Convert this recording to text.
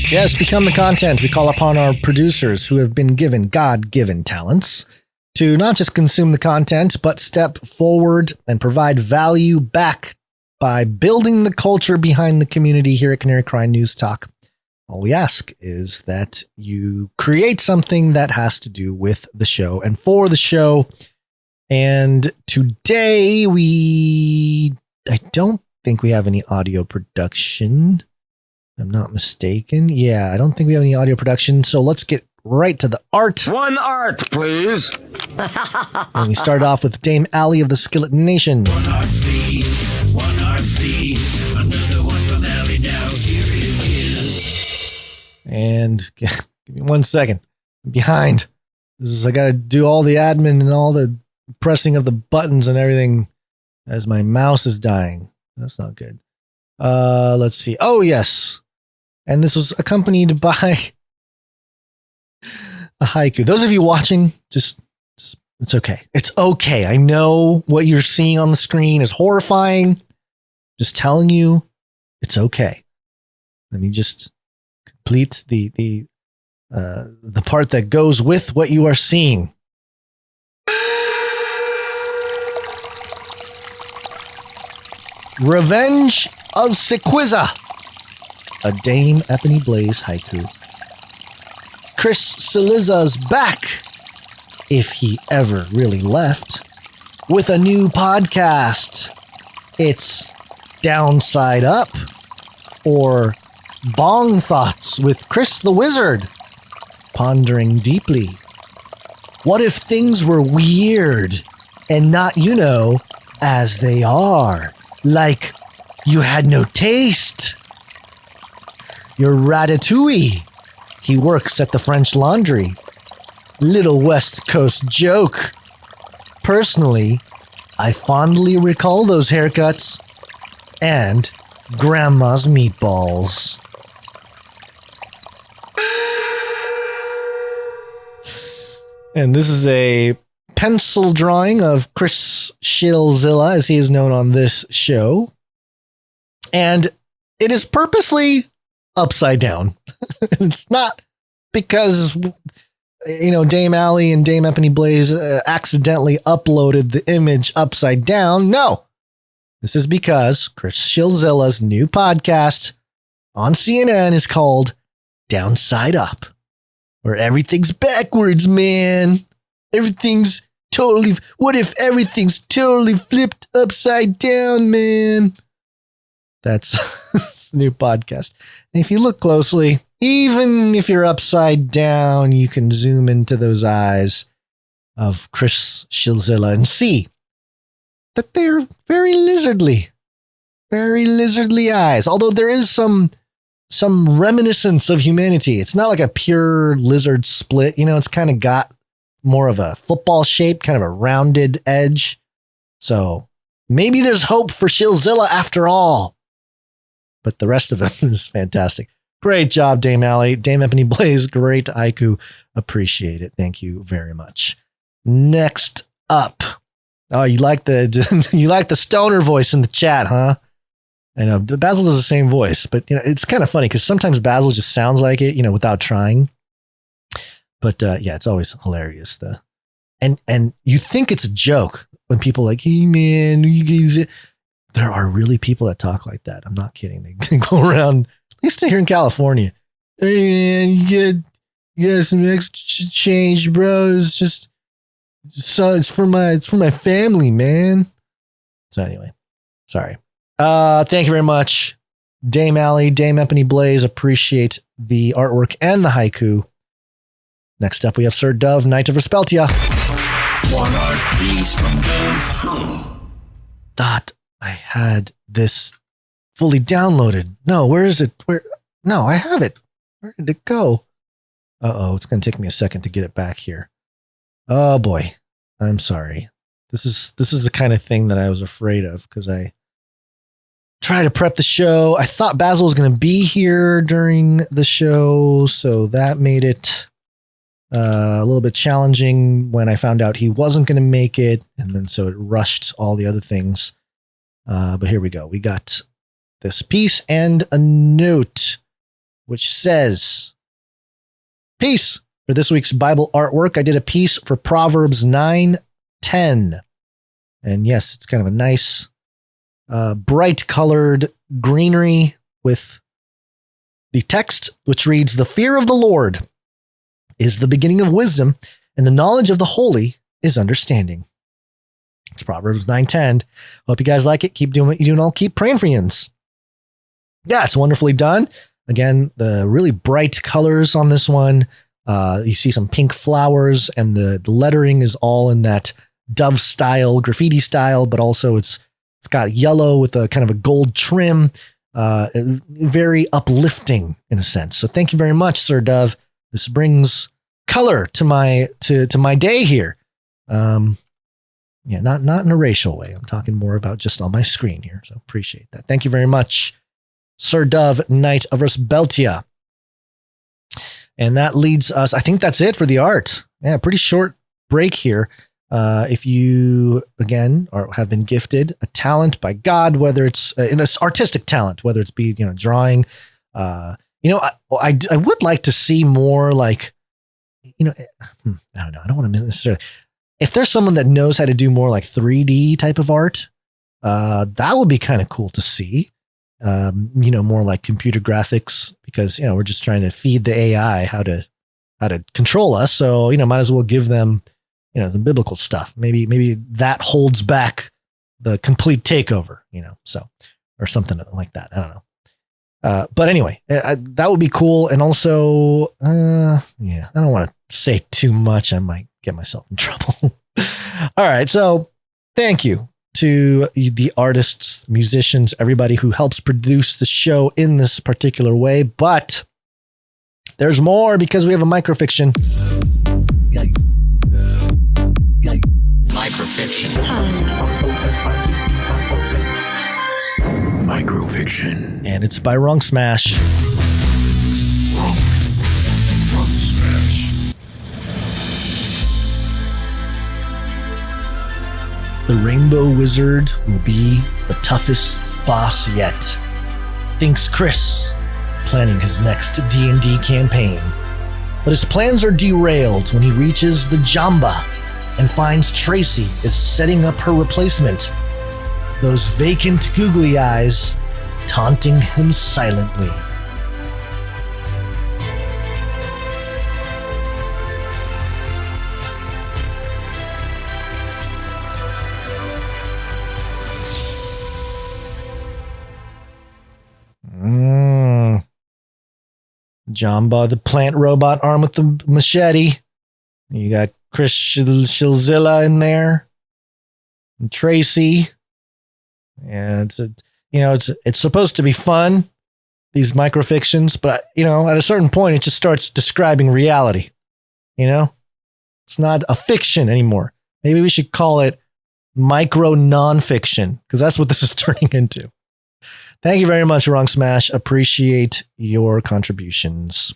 Yes, become the content. We call upon our producers who have been given God-given talents to not just consume the content, but step forward and provide value back by building the culture behind the community here at Canary Cry NewsTalk. All we ask is that you create something that has to do with the show and for the show. And today I don't think we have any audio production. I'm not mistaken. Yeah, I don't think we have any audio production. So let's get right to the art. One art, please. And we start off with Dame Allie of the Skillet Nation. One art, please. One art, please. Another one from Allie now. Here it is. And give me 1 second. I'm behind. I got to do all the admin and all the pressing of the buttons and everything as my mouse is dying. That's not good. Let's see. Oh, yes. And this was accompanied by a haiku. Those of you watching, just it's okay. It's okay. I know what you're seeing on the screen is horrifying. Just telling you, it's okay. Let me just complete the part that goes with what you are seeing. Revenge of Sequiza, a Dame Ebony Blaze haiku. Chris Siliza's back, if he ever really left, with a new podcast. It's Downside Up, or Bong Thoughts with Chris the Wizard, pondering deeply. What if things were weird and not, as they are? Like you had no taste. You're Ratatouille. He works at the French Laundry. Little West Coast joke. Personally, I fondly recall those haircuts and Grandma's meatballs. And this is a pencil drawing of Chris Shilzilla, as he is known on this show. And it is purposely upside down. It's not because, Dame Allie and Dame Ebony Blaze accidentally uploaded the image upside down. No, this is because Chris Shilzilla's new podcast on CNN is called Downside Up, where everything's backwards, man. What if everything's totally flipped upside down, man? That's the new podcast. And if you look closely, even if you're upside down, you can zoom into those eyes of Chris Shilzilla and see that they're very lizardly eyes. Although there is some reminiscence of humanity. It's not like a pure lizard split. It's kind of got more of a football shape, kind of a rounded edge. So maybe there's hope for Shilzilla after all. But the rest of it is fantastic. Great job, Dame Allie. Dame Ebony Blaze, great haiku. Appreciate it. Thank you very much. Next up. Oh, you like the stoner voice in the chat, huh? I know Basil does the same voice, but it's kind of funny because sometimes Basil just sounds like it, without trying. But yeah, it's always hilarious. And you think it's a joke when people are like, hey man, you guys. There are really people that talk like that. I'm not kidding. They go around, at least here in California. Hey man, you get some extra change, bro. It's for my family, man. So anyway, sorry. Thank you very much, Dame Allie, Dame Ebony Blaze. Appreciate the artwork and the haiku. Next up, we have Sir Dove, Knight of Respeltia. One art piece from Dove. Thought I had this fully downloaded. No, where is it? No, I have it. Where did it go? Uh-oh, it's going to take me a second to get it back here. Oh boy, I'm sorry. This is the kind of thing that I was afraid of because I try to prep the show. I thought Basil was going to be here during the show, so that made it a little bit challenging when I found out he wasn't going to make it, and then so it rushed all the other things. But here we go. We got this piece and a note which says, peace. For this week's Bible artwork, I did a piece for Proverbs 9:10. And yes, it's kind of a nice, bright colored greenery with the text, which reads, the fear of the Lord is the beginning of wisdom, and the knowledge of the holy is understanding. It's Proverbs 9:10. Hope you guys like it. Keep doing what you do, and I'll keep praying for you. Yeah, it's wonderfully done. Again, the really bright colors on this one. You see some pink flowers, and the lettering is all in that dove style, graffiti style, but also it's got yellow with a kind of a gold trim. Very uplifting in a sense. So thank you very much, Sir Dove. This brings color to my day here. Yeah, not in a racial way. I'm talking more about just on my screen here. So appreciate that. Thank you very much, Sir Dove, Knight of Resbeltia. And that leads us, I think that's it for the art. Yeah, pretty short break here. If you, again, have been gifted a talent by God, whether it's an artistic talent, whether it's be, drawing, I would like to see more like, I don't know. I don't want to necessarily, if there's someone that knows how to do more like 3D type of art, that would be kind of cool to see. More like computer graphics, because, we're just trying to feed the AI how to control us. So, might as well give them, some biblical stuff. Maybe that holds back the complete takeover, or something like that. I don't know. But anyway, that would be cool. And also, I don't want to say too much. I might get myself in trouble. All right. So thank you to the artists, musicians, everybody who helps produce the show in this particular way. But there's more, because we have a microfiction. Microfiction. Microfiction. And it's by Wrong Smash. Wrong Smash. The Rainbow Wizard will be the toughest boss yet, thinks Chris, planning his next D&D campaign. But his plans are derailed when he reaches the Jamba and finds Tracy is setting up her replacement. Those vacant googly eyes taunting him silently. Jamba, the plant robot armed with the machete. You got Chris Shilzilla in there, and Tracy. And it's supposed to be fun, these microfictions, but at a certain point it just starts describing reality. It's not a fiction anymore. Maybe we should call it micro nonfiction, because that's what this is turning into. Thank you very much, Wrong Smash. Appreciate your contributions.